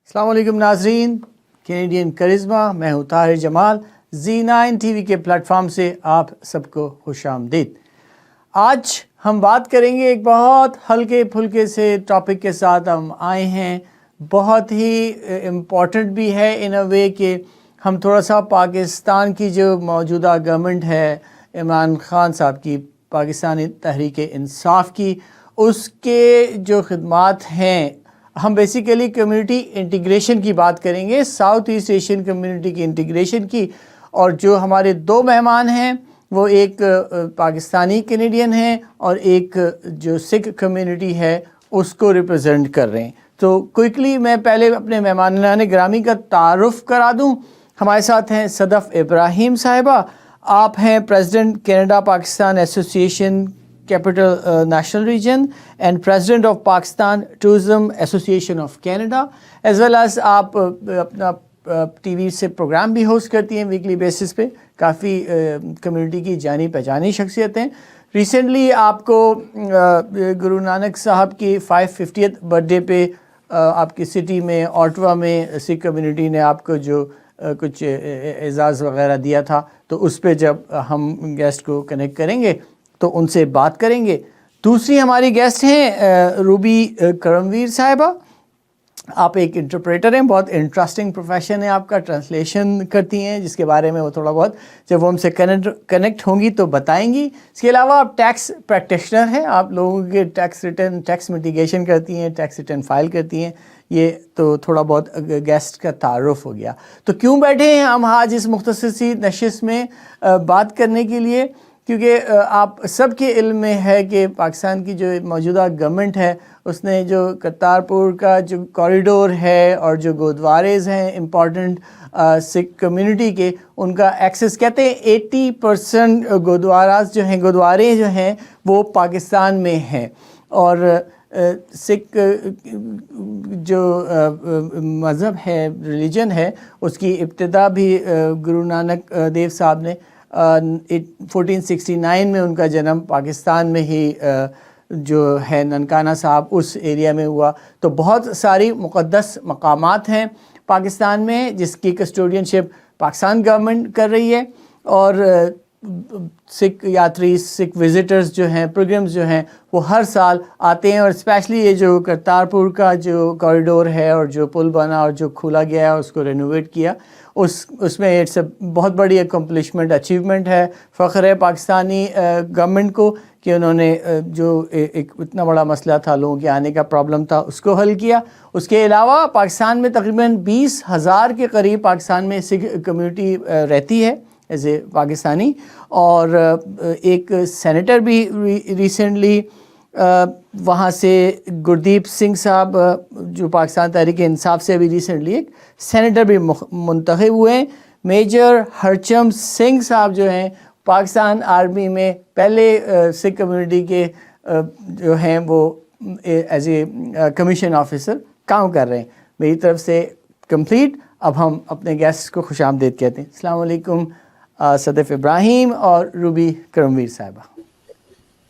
السلام علیکم ناظرین، کینیڈین کرزما، میں ہوں طاہر جمال، Z9 ٹی وی کے پلیٹ فارم سے آپ سب کو خوش آمدید۔ آج ہم بات کریں گے ایک بہت ہلکے پھلکے سے ٹاپک کے ساتھ ہم آئے ہیں، بہت ہی امپورٹنٹ بھی ہے ان اے وے کہ ہم تھوڑا سا پاکستان کی جو موجودہ گورنمنٹ ہے، عمران خان صاحب کی، پاکستانی تحریک انصاف کی، اس کے جو خدمات ہیں، ہم بیسیکلی کمیونٹی انٹیگریشن کی بات کریں گے، ساؤتھ ایسٹ ایشین کمیونٹی کی انٹیگریشن کی۔ اور جو ہمارے دو مہمان ہیں وہ ایک پاکستانی کینیڈین ہیں اور ایک جو سکھ کمیونٹی ہے اس کو ریپرزینٹ کر رہے ہیں۔ تو کوئکلی میں پہلے اپنے مہمانان گرامی کا تعارف کرا دوں۔ ہمارے ساتھ ہیں صدف ابراہیم صاحبہ، آپ ہیں president Canada Pakistan association capital national region and president of Pakistan tourism association of Canada, as well as آپ اپنا ٹی وی سے پروگرام بھی ہوسٹ کرتی ہیں ویکلی بیسس پہ، کافی کمیونٹی کی جانی پہچانی شخصیت ہیں۔ ریسنٹلی آپ کو گرو نانک صاحب کی 550th برتھ ڈے پہ آپ کی سٹی میں آٹوا میں سکھ کمیونٹی نے آپ کو جو کچھ اعزاز وغیرہ دیا تھا، تو اس پہ جب ہم گیسٹ کو کنیکٹ کریں گے تو ان سے بات کریں گے۔ دوسری ہماری گیسٹ ہیں روبی کرمویر صاحبہ، آپ ایک انٹرپریٹر ہیں، بہت انٹرسٹنگ پروفیشن ہے آپ کا، ٹرانسلیشن کرتی ہیں، جس کے بارے میں وہ تھوڑا بہت جب وہ ہم سے کنیکٹ ہوں گی تو بتائیں گی۔ اس کے علاوہ آپ ٹیکس پریکٹیشنر ہیں، آپ لوگوں کے ٹیکس میٹیگیشن کرتی ہیں، ٹیکس ریٹرن فائل کرتی ہیں۔ یہ تو تھوڑا بہت گیسٹ کا تعارف ہو گیا۔ تو کیوں بیٹھے ہیں ہم آج اس مختصر سی نشست میں بات کرنے کے لیے؟ کیونکہ آپ سب کے علم میں ہے کہ پاکستان کی جو موجودہ گورنمنٹ ہے اس نے جو کرتارپور کا جو کوریڈور ہے اور جو گردواریز ہیں امپورٹنٹ سکھ کمیونٹی کے، ان کا ایکسیس، کہتے ہیں 80% گردوارے جو ہیں وہ پاکستان میں ہیں۔ اور سکھ جو مذہب ہے، ریلیجن ہے، اس کی ابتدا بھی گرو نانک دیو صاحب نے 1469 میں، ان کا جنم پاکستان میں ہی جو ہے ننکانہ صاحب اس ایریا میں ہوا۔ تو بہت ساری مقدس مقامات ہیں پاکستان میں جس کی کسٹوڈین شپ پاکستان گورنمنٹ کر رہی ہے، اور سکھ یاتری، سکھ وزٹرز جو ہیں، پروگرامز جو ہیں، وہ ہر سال آتے ہیں۔ اور اسپیشلی یہ جو کرتارپور کا جو کوریڈور ہے اور جو پل بنا اور جو کھولا گیا ہے، اس کو رینوویٹ کیا، اس میں اٹس بہت بڑی اکمپلشمنٹ، اچیومنٹ ہے، فخر ہے پاکستانی گورنمنٹ کو کہ انہوں نے جو ایک اتنا بڑا مسئلہ تھا، لوگوں کے آنے کا پرابلم تھا، اس کو حل کیا۔ اس کے علاوہ پاکستان میں تقریباً 20,000 کے قریب پاکستان میں سکھ کمیونٹی رہتی ہے ایز اے پاکستانی، اور ایک سینیٹر بھی ریسنٹلی وہاں سے گردیپ سنگھ صاحب جو پاکستان تحریک انصاف سے ابھی ریسنٹلی ایک سینیٹر بھی منتخب ہوئے ہیں۔ میجر ہرچم سنگھ صاحب جو ہیں پاکستان آرمی میں پہلے سکھ کمیونٹی کے جو ہیں وہ ایز اے کمیشن آفیسر کام کر رہے ہیں۔ میری طرف سے کمپلیٹ۔ اب ہم اپنے گیسٹ کو خوش آمدید کہتے ہیں۔ السلام علیکم صدف ابراہیم اور روبی کرمویر صاحبہ۔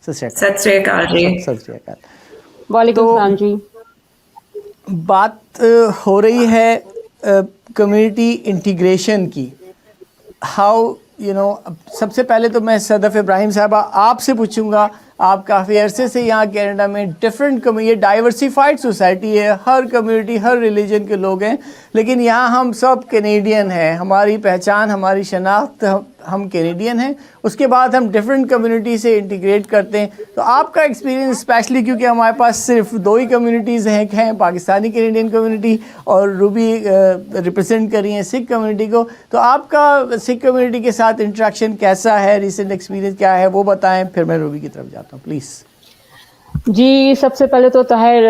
ست شری اکال جی۔ ست شری اکال۔ وعلیکم السلام جی۔ بات ہو رہی ہے کمیونٹی انٹیگریشن کی۔ ہاؤ سب سے پہلے تو میں صدف ابراہیم صاحبہ آپ سے پوچھوں گا، آپ کافی عرصے سے یہاں کینیڈا میں یہ ڈائیورسیفائڈ سوسائٹی ہے، ہر کمیونٹی، ہر ریلیجن کے لوگ ہیں، لیکن یہاں ہم سب کینیڈین ہیں، ہماری پہچان، ہماری شناخت، ہم کینیڈین ہیں۔ اس کے بعد ہم ڈفرینٹ کمیونٹی سے انٹیگریٹ کرتے ہیں۔ تو آپ کا ایکسپیرینس، اسپیشلی کیونکہ ہمارے پاس صرف 2 ہی کمیونٹیز ہیں پاکستانی کینیڈین کمیونٹی اور روبی ریپرزینٹ کر رہی ہیں سکھ کمیونٹی کو، تو آپ کا سکھ کمیونٹی کے ساتھ انٹریکشن کیسا ہے، ریسنٹ ایکسپیرینس کیا ہے، وہ بتائیں، پھر میں روبی کی طرف جاتا ہوں پلیز۔ جی، سب سے پہلے تو طاہر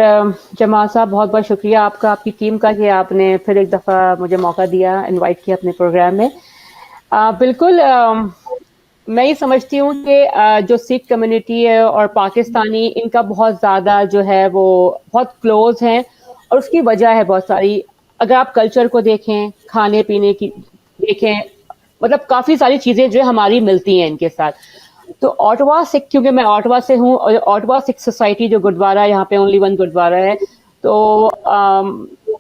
جمال صاحب بہت بہت شکریہ آپ کا، آپ کی ٹیم کا، کہ آپ نے پھر ایک دفعہ مجھے موقع دیا، انوائٹ کیا اپنے پروگرام میں۔ بالکل میں یہ سمجھتی ہوں کہ جو سکھ کمیونٹی ہے اور پاکستانی، ان کا بہت زیادہ جو ہے وہ بہت کلوز ہیں، اور اس کی وجہ ہے بہت ساری۔ اگر آپ کلچر کو دیکھیں، کھانے پینے کی دیکھیں، مطلب کافی ساری چیزیں جو ہماری ملتی ہیں ان کے ساتھ۔ تو آٹوا سکھ، کیونکہ میں آٹوا سے ہوں، اور آٹوا سکھ سوسائٹی جو گردوارہ، یہاں پہ اونلی 1 گردوارہ ہے، تو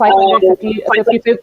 555th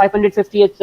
550th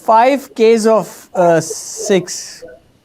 5 Ks of 6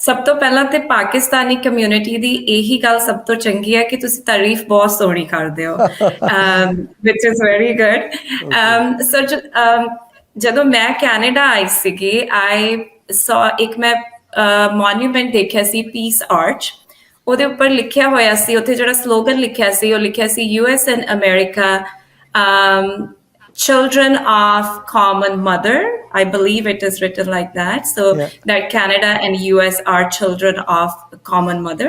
ਸਭ ਤੋਂ ਪਹਿਲਾਂ ਤੇ ਪਾਕਿਸਤਾਨੀ ਕਮਿਊਨਿਟੀ ਦੀ ਇਹੀ ਗੱਲ ਸਭ ਤੋਂ ਚੰਗੀ ਹੈ ਕਿ ਤੁਸੀਂ ਤਾਰੀਫ ਬਹੁਤ ਸੋਹਣੀ ਕਰਦੇ ਹੋ, ਵਿਚ ਇਜ਼ ਵੈਰੀ ਗੁੱਡ। ਸੋ ਜਦੋਂ ਮੈਂ ਕੈਨੇਡਾ ਆਈ ਸੀਗੀ, ਆਈ ਸੌ ਇੱਕ ਮੈਂ ਮੋਨੂਮੈਂਟ ਦੇਖਿਆ ਸੀ, ਪੀਸ ਆਰਚ। ਉਹਦੇ ਉੱਪਰ ਲਿਖਿਆ ਹੋਇਆ ਸੀ, ਉੱਥੇ ਜਿਹੜਾ ਸਲੋਗਨ ਲਿਖਿਆ ਸੀ ਉਹ ਲਿਖਿਆ ਸੀ US and America, children of common mother. I believe it is written like that. So that Canada and US are children of common mother.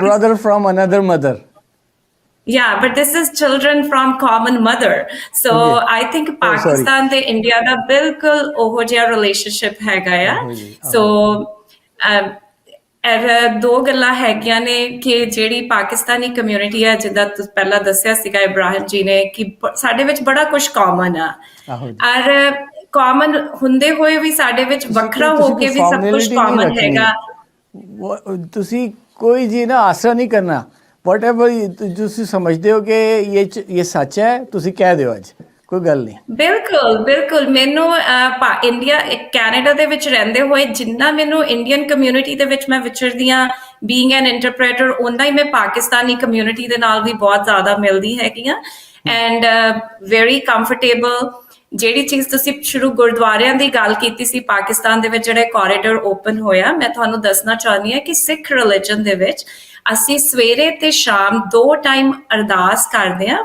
brother from another mother. Yeah, but this is children from common mother. So I think Pakistan ਤੇ India ਦਾ ਬਿਲਕੁਲ ਉਹੋ ਜਿਹਾ relationship ਹੈਗਾ ਆ। So ਦੋ ਗੱਲਾਂ ਹੈਗੀਆਂ ਨੇ ਕਿ ਜਿਹੜੀ ਪਾਕਿਸਤਾਨੀ ਕਮਿਊਨਿਟੀ ਹੈ, ਜਿੱਦਾਂ ਪਹਿਲਾਂ ਦੱਸਿਆ ਸੀਗਾ ਇਬਰਾਹਿਮ ਜੀ ਨੇ, ਕਿ ਸਾਡੇ ਵਿੱਚ ਬੜਾ ਕੁਝ ਕਾਮਨ ਆ, ਔਰ ਕਾਮਨ ਹੁੰਦੇ ਹੋਏ ਵੀ ਸਾਡੇ ਵਿੱਚ ਵੱਖਰਾ ਹੋ ਕੇ ਵੀ ਸਭ ਕੁਝ ਕਾਮਨ ਹੈਗਾ। ਤੁਸੀਂ ਕੋਈ ਜੀ ਨਾ ਆਸਰਾ ਨਹੀਂ ਕਰਨਾ, whatever ਤੁਸੀਂ ਸਮਝਦੇ ਹੋ ਕਿ ਇਹ ਸੱਚ ਹੈ, ਤੁਸੀਂ ਕਹਿ ਦਿਓ, ਅੱਜ ਕੋਈ ਗੱਲ ਨਹੀਂ। ਬਿਲਕੁਲ ਮੈਨੂੰ ਇੰਡੀਆ ਕੈਨੇਡਾ ਦੇ ਵਿੱਚ ਰਹਿੰਦੇ ਹੋਏ ਜਿੰਨਾ ਮੈਨੂੰ ਇੰਡੀਅਨ ਕਮਿਊਨਿਟੀ ਦੇ ਵਿੱਚ ਮੈਂ ਵਿਚਰਦੀ ਹਾਂ, ਬੀਇੰਗ ਐਨ ਇੰਟਰਪ੍ਰੇਟਰ, ਓਨਾ ਹੀ ਮੈਂ ਪਾਕਿਸਤਾਨੀ ਕਮਿਊਨਿਟੀ ਦੇ ਨਾਲ ਵੀ ਬਹੁਤ ਜ਼ਿਆਦਾ ਮਿਲਦੀ ਹੈਗੀ ਹਾਂ, ਐਂਡ ਵੈਰੀ ਕੰਫਰਟੇਬਲ। ਜਿਹੜੀ ਚੀਜ਼ ਤੁਸੀਂ ਸ਼ੁਰੂ ਗੁਰਦੁਆਰਿਆਂ ਦੀ ਗੱਲ ਕੀਤੀ ਸੀ ਪਾਕਿਸਤਾਨ ਦੇ ਵਿੱਚ ਜਿਹੜਾ ਕੋਰੀਡੋਰ ਓਪਨ ਹੋਇਆ, ਮੈਂ ਤੁਹਾਨੂੰ ਦੱਸਣਾ ਚਾਹੁੰਦੀ ਹਾਂ ਕਿ ਸਿੱਖ ਰਿਲੀਜਨ ਦੇ ਵਿੱਚ ਅਸੀਂ ਸਵੇਰੇ ਤੇ ਸ਼ਾਮ 2 ਟਾਈਮ ਅਰਦਾਸ ਕਰਦੇ ਹਾਂ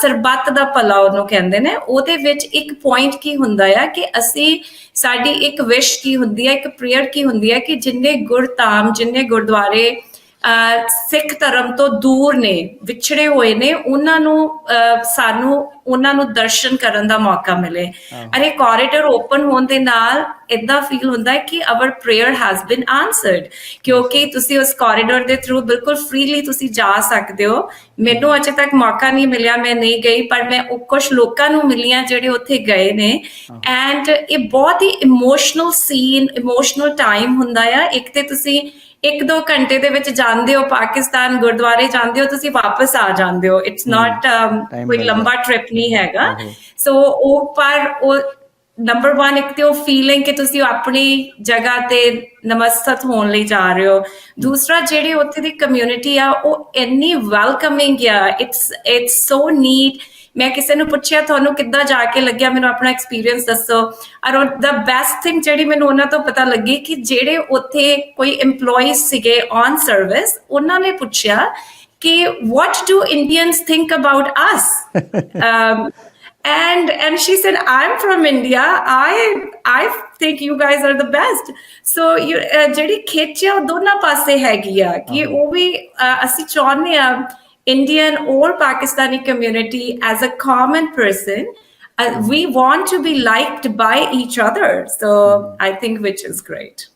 ਸਰਬੱਤ ਦਾ ਭਲਾ ਉਹਨੂੰ ਕਹਿੰਦੇ ਨੇ। ਉਹਦੇ ਵਿੱਚ ਇੱਕ ਪੁਆਇੰਟ ਕੀ ਹੁੰਦਾ ਆ ਕਿ ਸਾਡੀ ਇੱਕ ਵਿਸ਼ ਕੀ ਹੁੰਦੀ ਹੈ, ਇੱਕ ਪ੍ਰੇਅਰ ਕੀ ਹੁੰਦੀ ਹੈ ਕਿ ਜਿੰਨੇ ਗੁਰਧਾਮ, ਜਿੰਨੇ ਗੁਰਦੁਆਰੇ ਸਿੱਖ ਧਰਮ ਤੋਂ ਦੂਰ ਨੇ, ਵਿਛੜੇ ਹੋਏ ਨੇ, ਸਾਨੂੰ ਉਹਨਾਂ ਨੂੰ ਦਰਸ਼ਨ ਕਰਨ ਦਾ ਮੌਕਾ ਮਿਲੇ। ਅਰੇ ਕੋਰੀਡੋਰ ਓਪਨ ਹੋਣ ਦੇ ਨਾਲ ਏਦਾਂ ਫੀਲ ਹੁੰਦਾ ਹੈ ਕਿ our prayer has been answered, ਕਿਉਂਕਿ ਤੁਸੀਂ ਉਸ ਕੋਰੀਡੋਰ ਦੇ ਥਰੂ ਬਿਲਕੁਲ ਫ੍ਰੀਲੀ ਤੁਸੀਂ ਜਾ ਸਕਦੇ ਹੋ। ਮੈਨੂੰ ਅਜੇ ਤੱਕ ਮੌਕਾ ਨਹੀਂ ਮਿਲਿਆ, ਮੈਂ ਨਹੀਂ ਗਈ, ਪਰ ਮੈਂ ਕੁਝ ਲੋਕਾਂ ਨੂੰ ਮਿਲੀਆਂ ਜਿਹੜੇ ਉੱਥੇ ਗਏ ਨੇ। ਐਂਡ ਇਹ ਬਹੁਤ ਹੀ ਇਮੋਸ਼ਨਲ ਸੀਨ, ਇਮੋਸ਼ਨਲ ਟਾਈਮ ਹੁੰਦਾ ਆ। ਇੱਕ ਤੇ ਤੁਸੀਂ 1-2 ਘੰਟੇ ਦੇ ਵਿੱਚ ਜਾਂਦੇ ਹੋ ਪਾਕਿਸਤਾਨ, ਗੁਰਦੁਆਰੇ ਜਾਂਦੇ ਹੋ, ਤੁਸੀਂ ਵਾਪਸ ਆ ਜਾਂਦੇ ਹੋ। ਇਟਸ ਨਾਟ ਕੋਈ ਲੰਬਾ ਟ੍ਰਿਪ ਨਹੀਂ ਹੈਗਾ। ਸੋ ਉਹ ਨੰਬਰ 1 ਇੱਕ ਤੇ ਉਹ ਫੀਲਿੰਗ ਕਿ ਤੁਸੀਂ ਆਪਣੀ ਜਗ੍ਹਾ ਤੇ ਨਮਸਤਕ ਹੋਣ ਲਈ ਜਾ ਰਹੇ ਹੋ। ਦੂਸਰਾ, ਜਿਹੜੀ ਉੱਥੇ ਦੀ ਕਮਿਊਨਿਟੀ ਆ ਉਹ ਇੰਨੀ ਵੈਲਕਮਿੰਗ ਆ। It's so neat. ਮੈਂ ਕਿਸੇ ਨੂੰ ਪੁੱਛਿਆ ਤੁਹਾਨੂੰ ਕਿੱਦਾਂ ਜਾ ਕੇ ਲੱਗਿਆ, ਮੈਨੂੰ ਆਪਣਾ ਐਕਸਪੀਰੀਅੰਸ ਦੱਸੋ। ਔਰ ਦਾ ਬੈਸਟ ਥਿੰਗ ਜਿਹੜੀ ਮੈਨੂੰ ਉਹਨਾਂ ਤੋਂ ਪਤਾ ਲੱਗੀ ਕਿ ਜਿਹੜੇ ਉੱਥੇ ਕੋਈ EMPLOYEES ਸੀਗੇ ਔਨ ਸਰਵਿਸ, ਉਹਨਾਂ ਨੇ ਪੁੱਛਿਆ ਕਿ what do Indians think about us? And she said, I'm from India. I think you guys are the best. So ਜਿਹੜੀ ਖਿੱਚ ਆ ਉਹ ਦੋਨਾਂ ਪਾਸੇ ਹੈਗੀ ਆ ਕਿ ਉਹ ਵੀ ਅਸੀਂ ਚਾਹੁੰਦੇ ਆ Indian or Pakistani community as a common person, we want to be liked by each other. So I think which is great.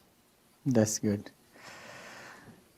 That's good.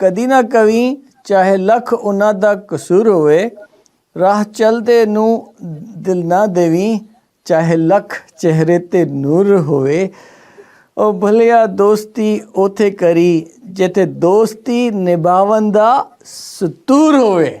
ਕਦੀ ਨਾ ਕਵੀ ਚਾਹੇ ਲੱਖ ਉਹਨਾਂ ਦਾ ਕਸੂਰ ਹੋਵੇ, ਰਾਹ ਚਲਦੇ ਨੂੰ ਦਿਲ ਨਾ ਦੇਵੀ ਚਾਹੇ ਲੱਖ ਚਿਹਰੇ ਤੇ ਨੂਰ ਹੋਵੇ। ਉਹ ਭਲਿਆ ਦੋਸਤੀ ਉਥੇ ਕਰੀ ਜਿੱਥੇ ਦੋਸਤੀ ਨਿਭਾਵਨ ਦਾ ਸਤੂਰ ਹੋਵੇ।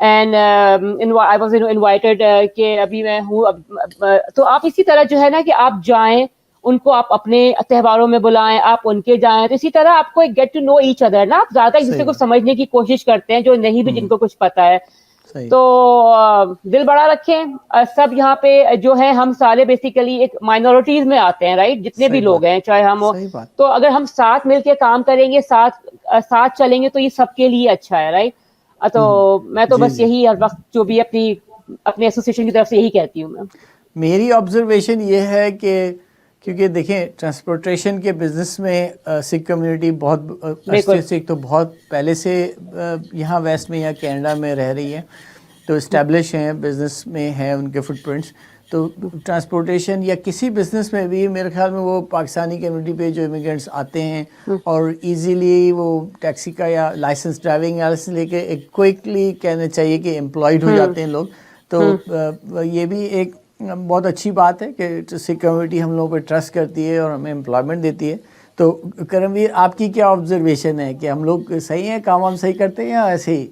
اینڈ آئی واز انوائٹیڈ کہ ابھی میں ہوں. تو آپ اسی طرح جو ہے نا کہ آپ جائیں, ان کو آپ اپنے تہواروں میں بلائیں, آپ ان کے جائیں, تو اسی طرح آپ کو ایک get to know each other نا, آپ زیادہ ایک دوسرے کو سمجھنے کی کوشش کرتے ہیں جو نہیں بھی جن کو کچھ پتا ہے. تو دل بڑا رکھیں. سب یہاں پہ جو ہے ہم سارے بیسیکلی ایک مائنورٹیز میں آتے ہیں, رائٹ, جتنے بھی لوگ ہیں چاہے ہم, تو اگر ہم ساتھ مل کے کام کریں گے, ساتھ چلیں گے تو یہ سب کے لیے اچھا ہے, رائٹ. تو میں تو بس یہی ہر وقت جو بھی اپنے ایسوسیشن کی طرف سے یہی کہتی ہوں. میری آبزرویشن یہ ہے کہ کیونکہ دیکھیں ٹرانسپورٹیشن کے بزنس میں سکھ کمیونٹی بہت عرصے سے, ایک تو بہت پہلے سے یہاں ویسٹ میں یا کینیڈا میں رہ رہی ہے, تو اسٹیبلش ہیں, بزنس میں ہیں ان کے فٹ پرنٹس. تو ٹرانسپورٹیشن یا کسی بزنس میں بھی میرے خیال میں وہ پاکستانی کمیونٹی پہ جو امیگرینٹس آتے ہیں اور ایزیلی وہ ٹیکسی کا یا لائسنس, ڈرائیونگ لائسنس لے کے ایک کوئکلی کہنا چاہیے کہ امپلائڈ ہو جاتے ہیں لوگ. تو یہ بھی ایک بہت اچھی بات ہے کہ سکھ کمیونٹی ہم لوگوں پہ ٹرسٹ کرتی ہے اور ہمیں امپلائمنٹ دیتی ہے. تو کرم ویر, آپ کی کیا آبزرویشن ہے کہ ہم لوگ صحیح ہیں, کام ہم صحیح کرتے ہیں یا ایسے ہی؟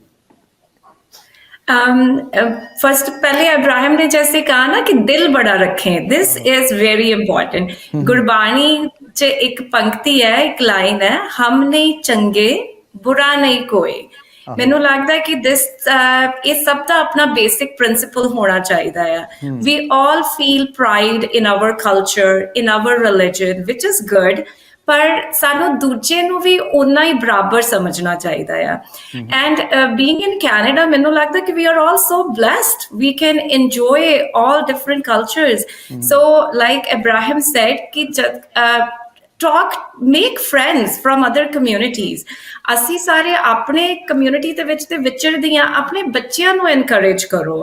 فرسٹ پہلے ابراہیم نے جیسے کہا نا کہ دل بڑا رکھیں, دس از ویری امپورٹنٹ. گربانی چ ایک پنکتی ہے, ایک لائن ہے, ہم نہیں چنگے برا نہیں کوئی. ਮੈਨੂੰ ਲੱਗਦਾ ਹੈ ਕਿ ਇਹ ਸਭ ਦਾ ਆਪਣਾ ਬੇਸਿਕ ਪ੍ਰਿੰਸੀਪਲ ਹੋਣਾ ਚਾਹੀਦਾ ਹੈ. We all feel pride in our culture, in our religion, which is good, ਪਰ ਸਾਨੂੰ ਦੂਜੇ ਨੂੰ ਵੀ ਓਨਾ ਹੀ ਬਰਾਬਰ ਸਮਝਣਾ ਚਾਹੀਦਾ ਆ. ਐਂਡ ਬੀਇੰਗ ਇਨ ਕੈਨੇਡਾ ਮੈਨੂੰ ਲੱਗਦਾ ਕਿ we are all so blessed, we can enjoy all different cultures. So like Ibrahim said ਕਿ talk, make friends from other communities. ਅਸੀਂ ਸਾਰੇ ਆਪਣੇ ਕਮਿਊਨਿਟੀ ਦੇ ਵਿੱਚ ਤੇ ਵਿਚਰਦੀਆਂ, ਆਪਣੇ ਬੱਚਿਆਂ ਨੂੰ ਐਨਕਰੇਜ ਕਰੋ.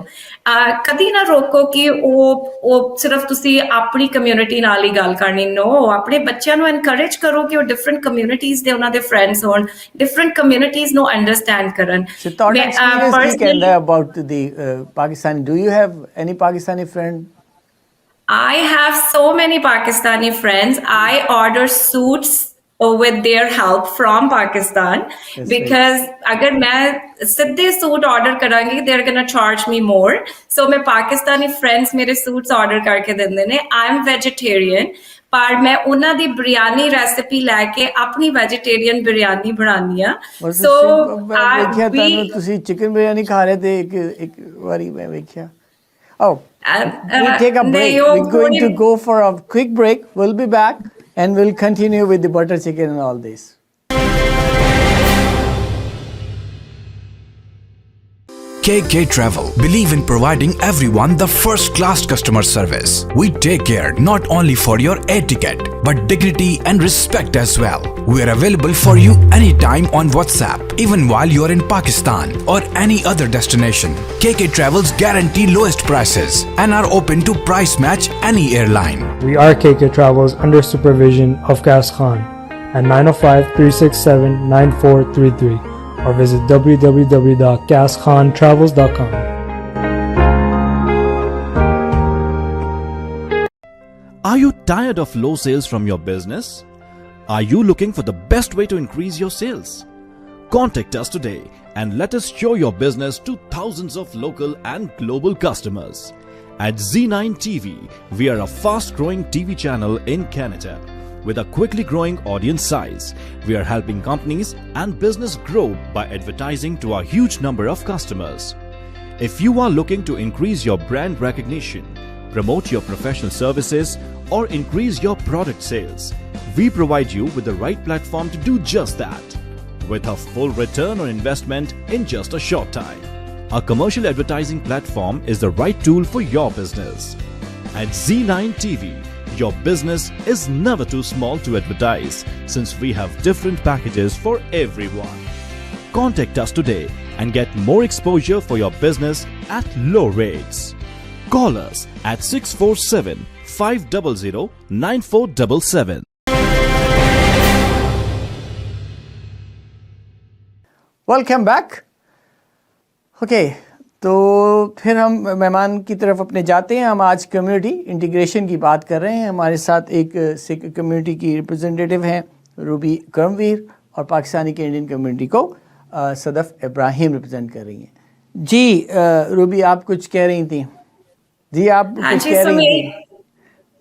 ਕਦੀ ਨਾ ਰੋਕੋ ਕਿ ਉਹ ਸਿਰਫ ਤੁਸੀਂ ਆਪਣੀ ਕਮਿਊਨਿਟੀ ਨਾਲ ਹੀ ਗੱਲ ਕਰਨੀ. ਨੋ, ਆਪਣੇ ਬੱਚਿਆਂ ਨੂੰ ਐਨਕਰੇਜ ਕਰੋ ਕਿ ਉਹ ਡਿਫਰੈਂਟ ਕਮਿਊਨਿਟੀਜ਼ ਦੇ ਉਹਨਾਂ ਦੇ ਫਰੈਂਡਸ ਹੋਣ, ਡਿਫਰੈਂਟ ਕਮਿਊਨਿਟੀਜ਼ ਨੂੰ ਅੰਡਰਸਟੈਂਡ ਕਰਨ. ਤੁਹਾਡਾ ਐਕਸਪੀਰੀਅੰਸ ਕੀ ਕਹਿੰਦਾ about the Pakistani? Do you have any Pakistani friend? I have so many Pakistani friends. I order suits with their help from Pakistan. That's because agar main sidhe suit order karangi, they're going to charge me more. So my Pakistani friends mere suits order karke dende ne. I am vegetarian, ਪਰ ਮੈਂ ਉਹਨਾਂ ਦੀ biryani recipe ਲੈ ਕੇ ਆਪਣੀ vegetarian biryani ਬਣਾਉਣੀ ਆ. ਸੋ ਵੇਖਿਆ ਤੁਹਾਨੂੰ ਤੁਸੀਂ ਚਿਕਨ ਬਿਰਿਆਨੀ ਖਾ ਰਹੇ ਤੇ ਇੱਕ ਵਾਰੀ ਮੈਂ ਵੇਖਿਆ. Oh, we'll take a break. We're going to go for a quick break. We'll be back and we'll continue with the butter chicken and all this. KK Travel believe in providing everyone the first-class customer service. We take care not only for your air ticket, but dignity and respect as well. We are available for you anytime on WhatsApp, even while you are in Pakistan or any other destination. KK Travels guarantee lowest prices and are open to price match any airline. We are KK Travels under supervision of Qais Khan at 905-367-9433. Or visit www.qaiskhan.travels.com. Are you tired of low sales from your business? Are you looking for the best way to increase your sales? Contact us today and let us show your business to thousands of local and global customers. At Z9 TV, we are a fast-growing TV channel in Canada. With a quickly growing audience size, we are helping companies and business grow by advertising to a huge number of customers. If you are looking to increase your brand recognition, promote your professional services, or increase your product sales, we provide you with the right platform to do just that, with a full return on investment in just a short time. A commercial advertising platform is the right tool for your business. At Z9 TV, your business is never too small to advertise, since we have different packages for everyone. Contact us today and get more exposure for your business at low rates. Call us at 647-500-9477. Welcome back. Okay. تو پھر ہم مہمان کی طرف اپنے جاتے ہیں. ہم آج کمیونٹی انٹیگریشن کی بات کر رہے ہیں. ہمارے ساتھ ایک سکھ کمیونٹی کی ریپرزینٹیو ہیں روبی کرمویر, اور پاکستانی کینیڈین کمیونٹی کو صدف ابراہیم ریپرزینٹ کر رہی ہیں. جی روبی آپ کچھ کہہ رہی تھیں. جی آپ کچھ کہہ رہی تھیں.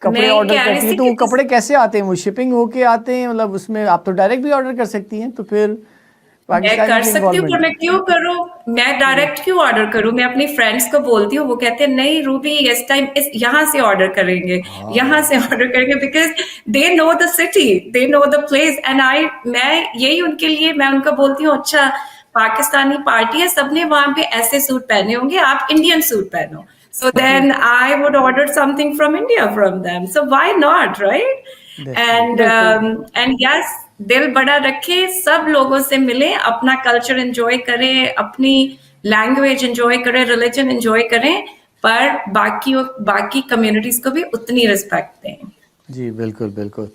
کپڑے آرڈر کرتی ہیں تو وہ کپڑے کیسے آتے ہیں؟ وہ شپنگ ہو کے آتے ہیں؟ مطلب اس میں آپ تو ڈائریکٹ بھی آرڈر کر سکتی ہیں, تو پھر میں کر سکتی ہوں, پر میں کیوں کروں؟ میں ڈائریکٹ کیوں آرڈر کروں؟ میں اپنی فرینڈس کو بولتی ہوں, وہ کہتے ہیں نہیں روبی اس ٹائم یہاں سے آرڈر کریں گے, یہاں سے آرڈر کریں گے, because they know the city, they know the place. And میں یہی ان کے لیے میں ان کو بولتی ہوں اچھا پاکستانی پارٹی ہے, سب نے وہاں پہ ایسے سوٹ پہنے ہوں گے, آپ انڈین سوٹ پہنو. So then I would order something from India from them. So why not, right? And yes, دل بڑا رکھے, سب لوگوں سے ملے, اپنا کلچر انجوائے کریں, اپنی لینگویج انجوائے کریں, ریلیجن انجوائے کریں, پر باقی کمیونٹیز کو بھی اتنی رسپیکٹ دیں. جی بالکل بالکل.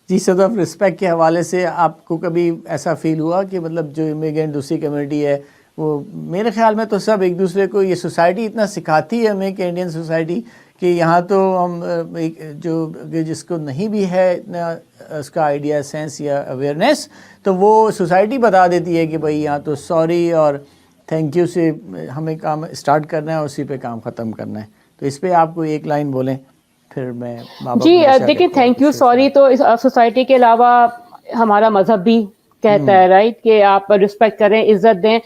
جی صدف, رسپیکٹ کے حوالے سے آپ کو کبھی ایسا فیل ہوا کہ مطلب جو امیگرینٹ دوسری کمیونٹی ہے وہ, میرے خیال میں تو سب ایک دوسرے کو, یہ سوسائٹی اتنا سکھاتی ہے ہمیں کہ انڈین سوسائٹی, کہ یہاں تو ہم جو جس کو نہیں بھی ہے اتنا اس کا آئیڈیا, سینس یا اویئرنیس, تو وہ سوسائٹی بتا دیتی ہے کہ بھائی یہاں تو سوری اور تھینک یو سے ہمیں کام اسٹارٹ کرنا ہے اور اسی پہ کام ختم کرنا ہے. تو اس پہ آپ کو ایک لائن بولیں, پھر میں. جی دیکھیں, تھینک یو سوری تو سوسائٹی کے علاوہ ہمارا مذہب بھی کہتا ہے, رائٹ, کہ آپ رسپیکٹ کریں, عزت دیں,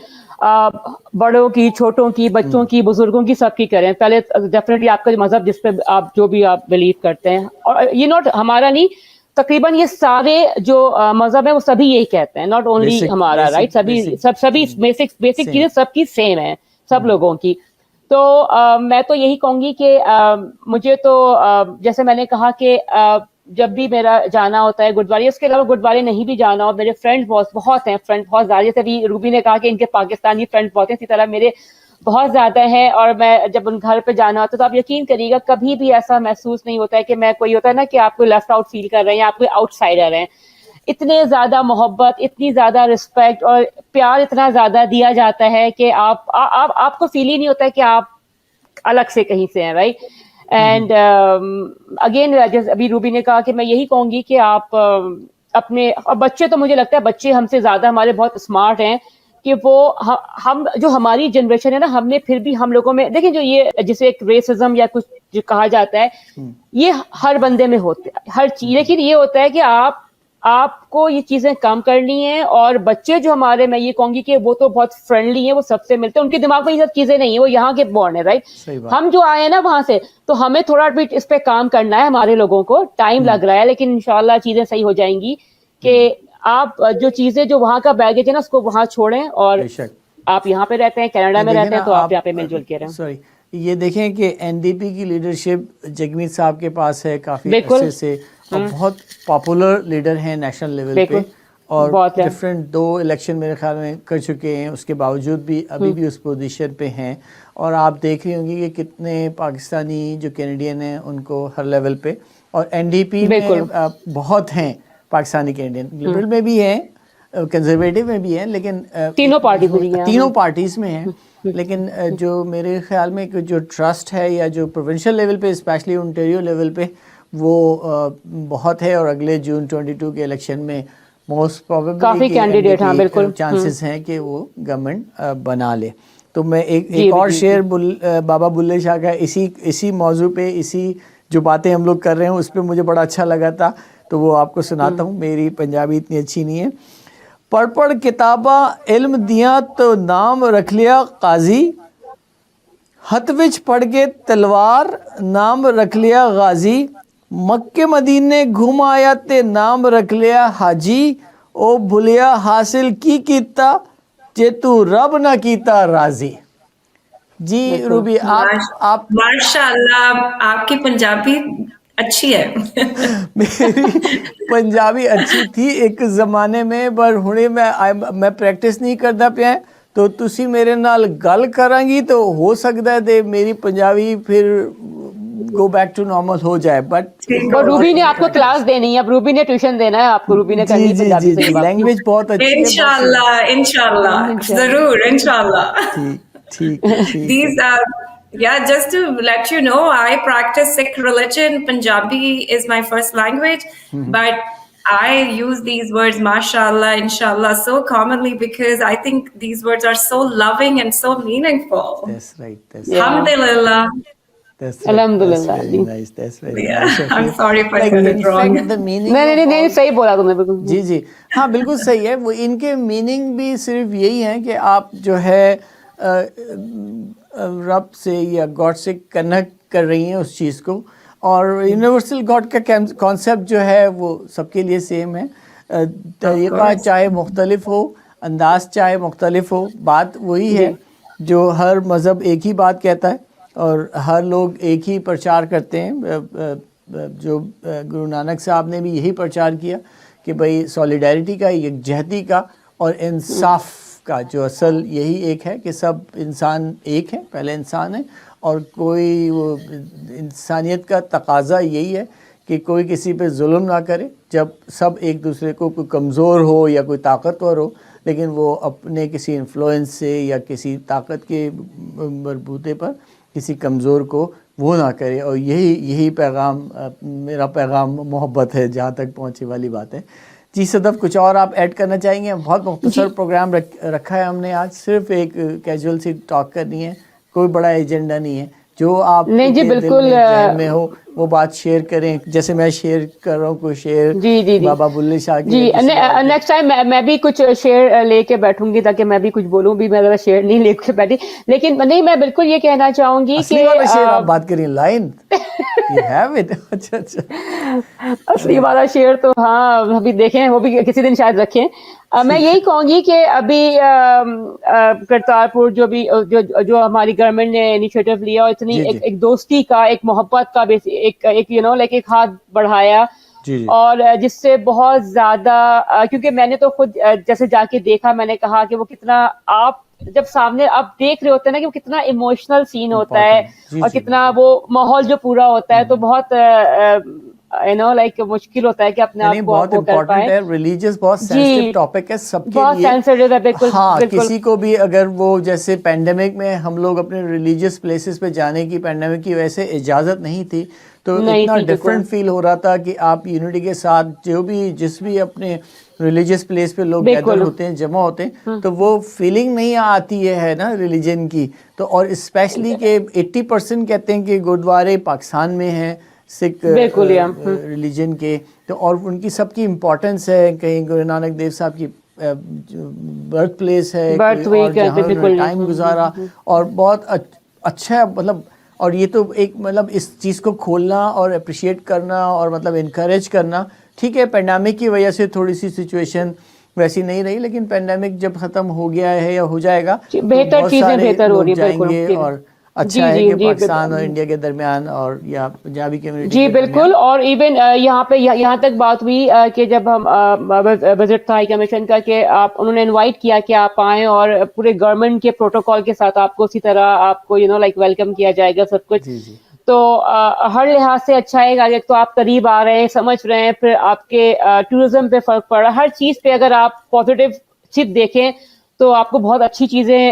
بڑوں کی, چھوٹوں کی, بچوں کی, بزرگوں کی, سب کی کریں. پہلے ڈیفینیٹلی آپ کا مذہب جس پہ آپ جو بھی آپ بلیو کرتے ہیں, اور یہ ناٹ ہمارا نہیں, تقریباً یہ سارے جو مذہب ہیں وہ سبھی یہی کہتے ہیں, ناٹ اونلی ہمارا, رائٹ, سبھی بیسک چیزیں سب کی سیم ہیں, سب لوگوں کی. تو میں تو یہی کہوں گی کہ مجھے تو جیسے میں نے کہا کہ جب بھی میرا جانا ہوتا ہے گردوارے, اس کے علاوہ گردوارے نہیں بھی جانا ہو, میرے فرینڈ بہت ہیں, فرینڈ بہت زیادہ, جیسے ابھی روبی نے کہا کہ ان کے پاکستانی فرینڈ بہت ہیں, اسی طرح میرے بہت زیادہ ہیں. اور میں جب ان گھر پہ جانا ہوتا ہے تو آپ یقین کریے گا کبھی بھی ایسا محسوس نہیں ہوتا ہے کہ میں کوئی, ہوتا ہے نا کہ آپ کو لیفٹ آؤٹ فیل کر رہے ہیں یا آپ کوئی آؤٹ سائڈر ہیں. اتنے زیادہ محبت, اتنی زیادہ رسپیکٹ اور پیار اتنا زیادہ دیا جاتا ہے کہ آپ کو فیل ہی نہیں ہوتا ہے کہ آپ الگ سے کہیں سے ہیں, رائٹ. اینڈ اگین جیسے ابھی روبی نے کہا کہ میں یہی کہوں گی کہ آپ اپنے, اور بچے تو مجھے لگتا ہے بچے ہم سے زیادہ ہمارے بہت اسمارٹ ہیں, کہ وہ ہم جو ہماری جنریشن ہے نا, ہم نے پھر بھی ہم لوگوں میں دیکھیں جو یہ جسے ایک ریسزم یا کچھ جو کہا جاتا ہے, یہ ہر بندے میں ہوتا ہے, ہر چیز, لیکن یہ ہوتا ہے کہ آپ کو یہ چیزیں کم کرنی ہیں. اور بچے جو ہمارے, میں یہ کہوں گی کہ وہ تو بہت فرینڈلی ہیں, وہ سب سے ملتے ہیں, ان کے دماغ میں یہ سب چیزیں نہیں ہیں, وہ یہاں کے بورن ہے, رائٹ. ہم جو آئے ہیں نا وہاں سے, تو ہمیں تھوڑا بھی اس پہ کام کرنا ہے, ہمارے لوگوں کو ٹائم لگ رہا ہے, لیکن انشاءاللہ چیزیں صحیح ہو جائیں گی. کہ آپ جو چیزیں جو وہاں کا بیگیج ہے نا اس کو وہاں چھوڑیں, اور آپ یہاں پہ رہتے ہیں, کینیڈا میں رہتے ہیں, تو آپ یہاں پہ مل جل کے رہیں. سوری, یہ دیکھیں کہ این ڈی پی کی لیڈرشپ جگمیت صاحب کے پاس ہے کافی عرصے سے, اور بہت پاپولر لیڈر ہیں نیشنل لیول پہ, اور ڈفرینٹ 2 الیکشن میرے خیال میں کر چکے ہیں, اس کے باوجود بھی ابھی بھی اس پوزیشن پہ ہیں. اور آپ دیکھ رہی ہوں گی کہ کتنے پاکستانی جو کینیڈین ہیں ان کو ہر لیول پہ, اور این ڈی پی میں بہت ہیں پاکستانی کینیڈین, لبرل میں بھی ہیں, کنزرویٹو میں بھی ہیں, لیکن تینوں پارٹیز میں ہیں. لیکن جو میرے خیال میں جو ٹرسٹ ہے یا جو پروونشل لیول پہ, اسپیشلی انٹیریو لیول پہ, وہ بہت ہے. اور اگلے جون 22 کے الیکشن میں موسٹ پروبیبلی چانسز ہیں کہ وہ گورنمنٹ بنا لے. تو میں ایک اور شعر بابا بلے شاہ کا اسی موضوع پہ, اسی جو باتیں ہم لوگ کر رہے ہیں اس پہ مجھے بڑا اچھا لگا تھا, تو وہ آپ کو سناتا ہوں. میری پنجابی اتنی اچھی نہیں ہے. پڑھ کتاباں علم دیاں تو نام رکھ لیا قاضی, ہتھ وچ پڑھ کے تلوار نام رکھ لیا غازی, مکے مدینے گھوم آیا تے نام رکھ لیا حاجی, او بھلیا حاصل کی کیتا جے تو رب نہ کیتا راضی. جی روبی, آپ ماشاءاللہ آپ کی پنجابی اچھی ہے. میری پنجابی اچھی تھی ایک زمانے میں, پر ہنے میں پریکٹس نہیں کرتا پیا, تو تسی میرے نال گل کرانگی تو ہو سکتا ہے تے میری پنجابی پھر گو بیک ٹو نارمل ہو جائے. بٹ روبی نے آپ کو کلاس دینی ہے, اب روبی نے ٹیوشن دینا ہے آپ کو, روبی نے کرنی پنجابی سے لینگویج بہت اچھی ہے. انشاءاللہ ضرور, انشاءاللہ. ٹھیک. Yeah, just to let you know, I practice Sikh religion. Punjabi is my first language, but I use these words, mashallah, inshallah, so commonly because I think these words are so loving and so meaningful. That's right. That's Yeah. Alhamdulillah. That's right. Alhamdulillah, That's G. very nice. That's very Yeah, nice. I'm sorry if I Like, said in it wrong. fact, the meaning نہیں of نہیں نہیں all- صحیح بولا تم نے بالکل. جی جی ہاں بالکل صحیح ہے. وہ ان کے میننگ بھی صرف یہی ہے کہ آپ جو ہے رب سے یا گاڈ سے کنیکٹ کر رہی ہیں اس چیز کو, اور یونیورسل گاڈ کا کانسیپٹ جو ہے وہ سب کے لیے سیم ہے. طریقہ چاہے مختلف ہو, انداز چاہے مختلف ہو, بات وہی ہے جو ہر مذہب ایک ہی بات کہتا ہے اور ہر لوگ ایک ہی پرچار کرتے ہیں. جو گرو نانک صاحب نے بھی یہی پرچار کیا کہ بھئی سولیڈیرٹی کا, یکجہتی کا اور انصاف کا جو اصل یہی ایک ہے کہ سب انسان ایک ہیں, پہلے انسان ہیں, اور کوئی وہ انسانیت کا تقاضا یہی ہے کہ کوئی کسی پہ ظلم نہ کرے. جب سب ایک دوسرے کو کوئی کمزور ہو یا کوئی طاقتور ہو, لیکن وہ اپنے کسی انفلوئنس سے یا کسی طاقت کے مربوطے پر کسی کمزور کو وہ نہ کرے. اور یہی پیغام, میرا پیغام محبت ہے جہاں تک پہنچے والی بات ہے. جی صدف, کچھ اور آپ ایڈ کرنا چاہیں گے؟ بہت مختصر پروگرام رکھا ہے ہم نے آج, صرف ایک کیجول سی ٹاک کرنی ہے, کوئی بڑا ایجنڈا نہیں ہے. جو آپ نہیں جی کے دل بالکل میں ذہن میں ہو وہ بات شیئر کریں, جیسے میں شیئر کر رہا ہوں کوئی شعر جی بابا بلے شاہ کی. جی. نیکسٹ ٹائم میں بھی کچھ شعر لے کے بیٹھوں گی تاکہ میں بھی کچھ بولوں بھی. میں ذرا شعر نہیں لے کے بیٹھی, لیکن نہیں, میں بالکل یہ کہنا چاہوں گی اصلی کہ والا شعر آپ بات کریں, لائن you have it. اچھا اصلی والا شعر تو ہاں ابھی دیکھیں, وہ بھی کسی دن شاید رکھیں. میں یہی کہوں گی کہ ابھی کرتارپور جو ہماری گورنمنٹ نے انیشیٹو لیا, اور اتنی ایک دوستی کا, ایک محبت کا, ایک یو نو لائک ایک ہاتھ بڑھایا, اور جس سے بہت زیادہ, کیونکہ میں نے تو خود جیسے جا کے دیکھا, میں نے کہا کہ وہ کتنا, آپ جب سامنے آپ دیکھ رہے ہوتے ہیں نا کہ وہ کتنا ایموشنل سین ہوتا ہے, اور کتنا وہ ماحول جو پورا ہوتا ہے, تو بہت لائک مشکل ہوتا ہے کہ اپنے آپ کو بہت امپورٹنٹ ہے. ریلیجیس بہت سینسٹیو ٹاپک ہے سب کے بہت لیے, سینسٹیو ہے. بالکل ہاں, کسی کو بھی اگر وہ جیسے پینڈیمک میں ہم لوگ اپنے ریلیجیس پلیسز پہ جانے کی پینڈیمک کی وجہ سے اجازت نہیں تھی, تو اتنا ڈفرینٹ فیل ہو رہا تھا کہ آپ یونٹی کے ساتھ جس بھی اپنے ریلیجیس پلیس پہ لوگ گیدر ہوتے ہیں, جمع ہوتے ہیں, تو وہ فیلنگ نہیں آتی ہے نا ریلیجن کی. تو اور اسپیشلی کہ 80% کہتے ہیں کہ گرودوارے پاکستان میں ہیں سکھ ریلیجن کے, تو اور ان کی سب کی امپورٹنس ہے. کہیں گرو نانک دیو صاحب کی برتھ پلیس ہے, اور جہاں انہوں نے ٹائم گزارا, اور بہت اچھا مطلب. اور یہ تو ایک مطلب اس چیز کو کھولنا اور اپریشیٹ کرنا اور مطلب انکریج کرنا. ٹھیک ہے پینڈیمک کی وجہ سے تھوڑی سی سچویشن ویسی نہیں رہی, لیکن پینڈیمک جب ختم ہو گیا ہے یا ہو جائے گا بہتر چیزیں بہتر ہو رہی ہیں جائیں گے, اور اچھا ہے کہ پاکستان اور انڈیا کے درمیان اور یا پنجابی کمیونٹی جی بالکل. اور ایون یہاں تک بات ہوئی کہ جب ہم وزٹ تھا ہائی کمیشن کا, کہ انہوں نے انوائٹ کیا کہ آپ آئیں, اور پورے گورنمنٹ کے پروٹوکول کے ساتھ آپ کو اسی طرح آپ کو لائک ویلکم کیا جائے گا سب کچھ. تو ہر لحاظ سے اچھا ہے. ایک تو آپ قریب آ رہے ہیں, سمجھ رہے ہیں, پھر آپ کے ٹورزم پہ فرق پڑ رہا ہے, ہر چیز پہ اگر آپ پازیٹیو چیز دیکھیں تو آپ کو بہت اچھی چیزیں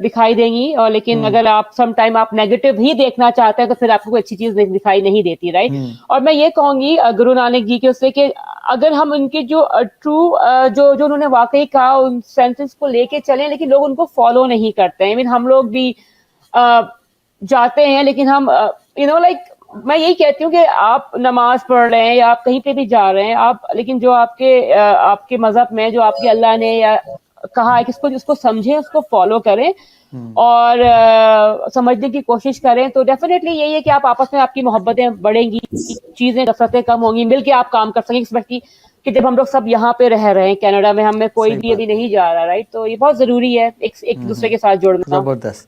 دکھائی دیں گی. اور لیکن اگر آپ سم ٹائم آپ نیگیٹو ہی دیکھنا چاہتے ہیں تو پھر آپ کو کوئی اچھی چیز دکھائی نہیں دیتی, رائٹ. اور میں یہ کہوں گی گرو نانک جی کے اس سے کہ اگر ہم ان کے جو ٹرو جو انہوں نے واقعی کہا ان سینٹنس کو لے کے چلیں, لیکن لوگ ان کو فالو نہیں کرتے ہیں. ہم لوگ بھی جاتے ہیں, لیکن ہم لائک میں یہی کہتی ہوں کہ آپ نماز پڑھ رہے ہیں یا آپ کہیں پہ بھی جا رہے ہیں, آپ لیکن جو آپ کے مذہب میں جو آپ کے اللہ نے یا کہا ہے کہ اس کو سمجھیں, اس کو فالو کریں اور سمجھنے کی کوشش کریں. تو ڈیفینیٹلی یہی ہے کہ آپ آپس میں آپ کی محبتیں بڑھیں گی, چیزیں کثرتیں کم ہوں گی, مل کے آپ کام کر سکیں گے. اسپیشلی کہ جب ہم لوگ سب یہاں پہ رہ رہے ہیں کینیڈا میں, ہم میں کوئی بھی ابھی نہیں جا رہا, رائٹ. تو یہ بہت ضروری ہے ایک دوسرے کے ساتھ جڑنا. زبردست.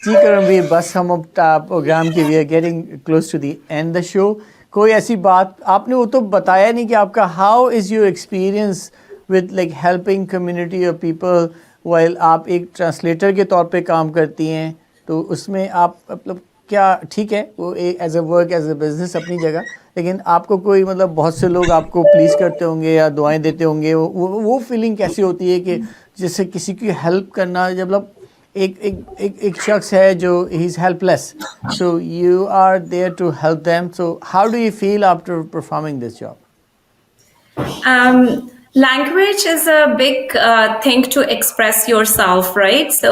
جی کرمویر, بس ہم اب پروگرام کی we are getting close to the end دا شو. کوئی ایسی بات آپ نے وہ تو بتایا نہیں کہ آپ کا how is your experience with like helping community اور پیپل وائل آپ ایک ٹرانسلیٹر کے طور پہ کام کرتی ہیں, تو اس میں آپ مطلب کیا, ٹھیک ہے وہ as a work as a business اپنی جگہ, لیکن آپ کو کوئی مطلب بہت سے لوگ آپ کو پلیز کرتے ہوں گے یا دعائیں دیتے ہوں گے, وہ فیلنگ کیسی ہوتی ہے کہ جیسے کسی کی ہیلپ کرنا, جب مطلب ایک شخص ہے جو he is helpless, so you are there to help them, so how do you feel after performing this job? Language is a big thing to express yourself, right? So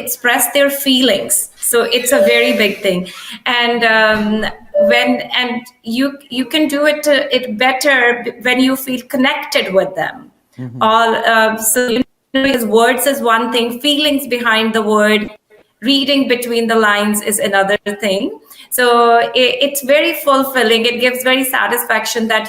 express their feelings, so it's a very big thing, and you can do it better when you feel connected with them. So his words is one thing, feelings behind the word, reading between the lines is another thing. So it's very fulfilling. It gives very satisfaction that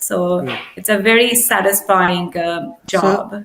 So it's a very satisfying job. So,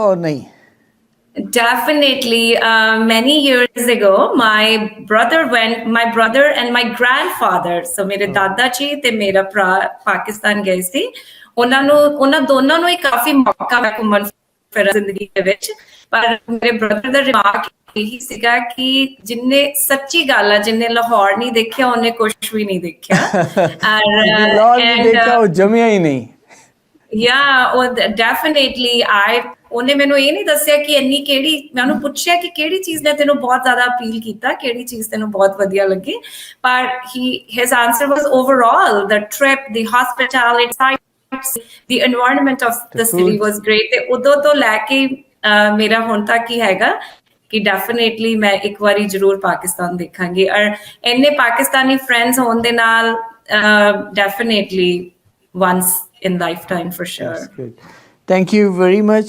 ਔਰ ਨਹੀਂ? Definitely. Many years ago, my brother and my grandfather, so ਮੇਰੇ ਦਾਦਾ ਜੀ ਤੇ ਮੇਰਾ ਭਰਾ ਪਾਕਿਸਤਾਨ ਗਏ ਸੀ. ਉਹਨਾਂ ਦੋਨਾਂ ਨੂੰ ਹੀ ਕਾਫੀ ਮੌਕਾ ਮਿਲਿਆ ਘੁੰਮਣ ਫਿਰਨ ਜ਼ਿੰਦਗੀ ਦੇ ਵਿੱਚ, ਪਰ ਮੇਰੇ ਬ੍ਰਦਰ ਦਾ ਰਿਮਾਰਕ ਇਹੀ ਸੀਗਾ ਕਿ ਜਿੰਨੇ ਸੱਚੀ ਗੱਲ ਆ, ਜਿੰਨੇ ਲਾਹੌਰ ਨਹੀਂ ਦੇਖਿਆ ਉਹਨੇ ਕੁਝ ਵੀ ਨਹੀਂ ਦੇਖਿਆ. ਲਾਹੌਰ ਨਹੀਂ ਦੇਖਿਆ ਉਹ ਜਮਿਆ ਹੀ ਨਹੀਂ. ਡੈਫੀਨੇਟਲੀ ਉਹਨੇ ਮੈਨੂੰ ਇਹ ਨਹੀਂ ਦੱਸਿਆ ਕਿ ਇੰਨੀ ਕਿਹੜੀ, ਮੈਂ ਉਹਨੂੰ ਪੁੱਛਿਆ ਕਿ ਕਿਹੜੀ ਚੀਜ਼ ਨੇ ਤੈਨੂੰ ਬਹੁਤ ਜ਼ਿਆਦਾ ਅਪੀਲ ਕੀਤਾ, ਕਿਹੜੀ ਚੀਜ਼ ਤੈਨੂੰ ਬਹੁਤ ਵਧੀਆ ਲੱਗੀ, ਪਰ his answer was overall the trip, the hospitality, the environment of the city was great. ਤੇ ਉਦੋਂ ਤੋਂ ਲੈ ਕੇ ਮੇਰਾ ਹੁਣ ਤੱਕ ਹੀ ਹੈਗਾ ਕਿ ਡੈਫੀਨੇਟਲੀ ਮੈਂ ਇੱਕ ਵਾਰੀ ਜ਼ਰੂਰ ਪਾਕਿਸਤਾਨ ਦੇਖਾਂਗੀ, ਔਰ ਇੰਨੇ ਪਾਕਿਸਤਾਨੀ ਫਰੈਂਡਸ ਹੋਣ ਦੇ ਨਾਲ definitely once in lifetime for sure. Thank you very much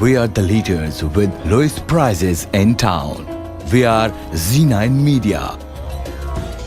we are the leaders with lowest prices in town. We are Z9 Media.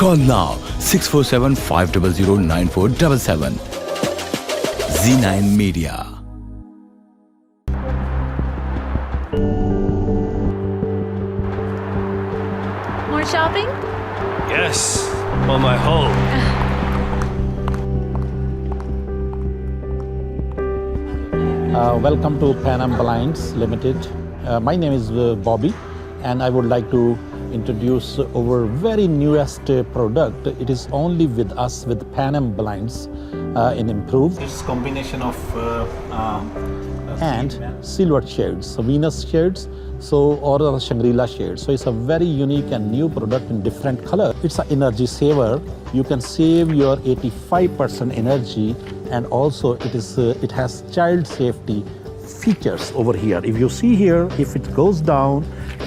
Call now 647-500-9477. Z9 Media. More shopping? Yes, on my home. Welcome to Pan Am Blinds Limited. My name is Bobby, and I would like to introduce our very newest product. It is only with us with Pan Am Blinds in improved. It's combination of and silver shades, so Venus shades, or Shangri-La shades. So it's a very unique and new product in different color. It's an energy saver. You can save your 85% energy, and also it has child safety features over here. If you see here, if it goes down,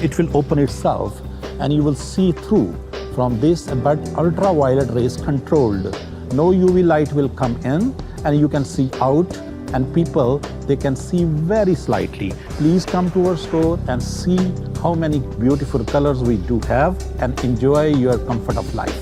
it will open itself, and you will see through from this, but ultraviolet rays controlled. No UV light will come in, and you can see out, and people, they can see very slightly. Please come to our store and see how many beautiful colors we do have, and enjoy your comfort of life.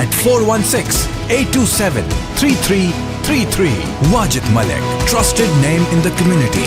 at 416-827-3333. Wajid Malik, trusted name in the community.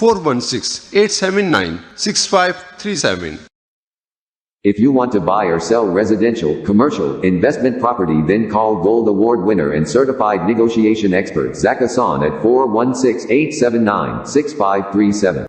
416-879-6537. If you want to buy or sell residential, commercial, investment property, then call Gold Award winner and certified negotiation expert Zak Hassan at 416-879-6537.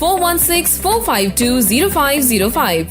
416-452-0505।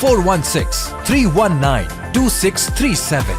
416-319-2637.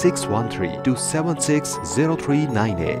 613-276-0398।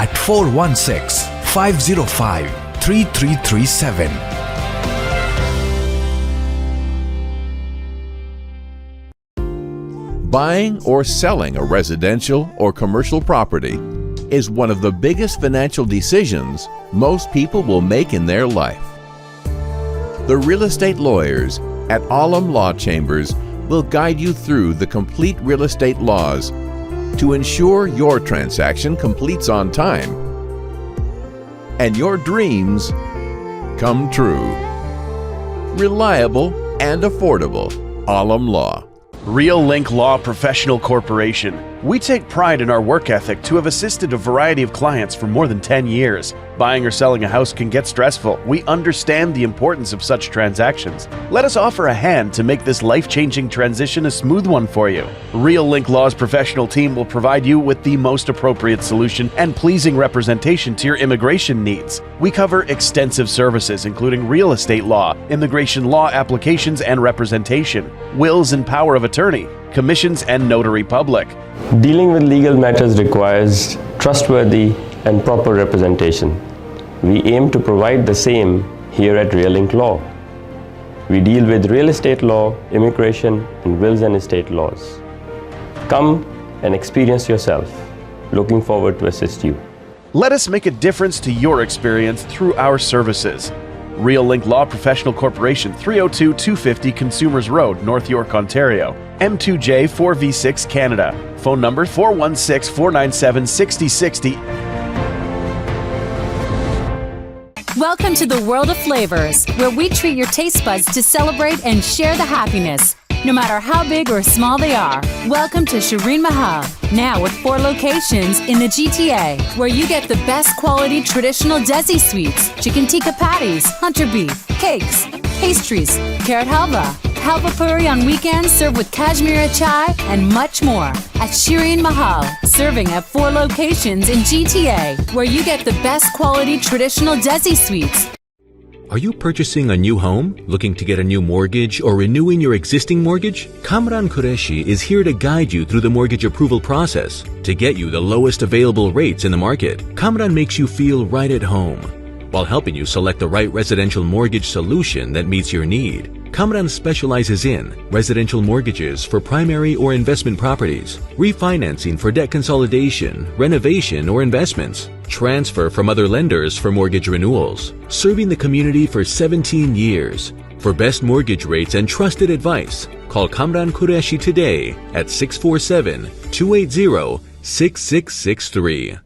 at 416-505-3337। Buying or selling a residential or commercial property is one of the biggest financial decisions most people will make in their life. The real estate lawyers at Alam Law Chambers will guide you through the complete real estate laws to ensure your transaction completes on time and your dreams come true. Reliable and affordable. Alam Law. Real Link Law Professional Corporation. We take pride in our work ethic to have assisted a variety of clients for more than 10 years. Buying or selling a house can get stressful. We understand the importance of such transactions. Let us offer a hand to make this life-changing transition a smooth one for you. Real Link Law's professional team will provide you with the most appropriate solution and pleasing representation to your immigration needs. We cover extensive services including real estate law, immigration law applications and representation, wills and power of attorney, commissions and notary public. Dealing with legal matters requires trustworthy and proper representation. We aim to provide the same here at Real Link Law. We deal with real estate law, immigration, and wills and estate laws. Come and experience yourself. Looking forward to assist you. Let us make a difference to your experience through our services. Real Link Law Professional Corporation, 302-250 Consumers Road, North York, Ontario. M2J 4V6 Canada. Phone number 416-497-6060. Welcome to the world of flavors, where we treat your taste buds to celebrate and share the happiness, no matter how big or small they are. Welcome to Shireen Mahal, now with 4 locations in the GTA, where you get the best quality traditional Desi sweets, chicken tikka patties, hunter beef, cakes, pastries, carrot halva, halva puri on weekends served with Kashmiri chai, and much more. At Shireen Mahal, serving at 4 locations in GTA, where you get the best quality traditional Desi sweets. Are you purchasing a new home, looking to get a new mortgage, or renewing your existing mortgage? Kamran Qureshi is here to guide you through the mortgage approval process to get you the lowest available rates in the market. Kamran makes you feel right at home while helping you select the right residential mortgage solution that meets your need. Kamran specializes in residential mortgages for primary or investment properties, refinancing for debt consolidation, renovation or investments, transfer from other lenders for mortgage renewals, serving the community for 17 years. For best mortgage rates and trusted advice, call Kamran Qureshi today at 647-280-6663.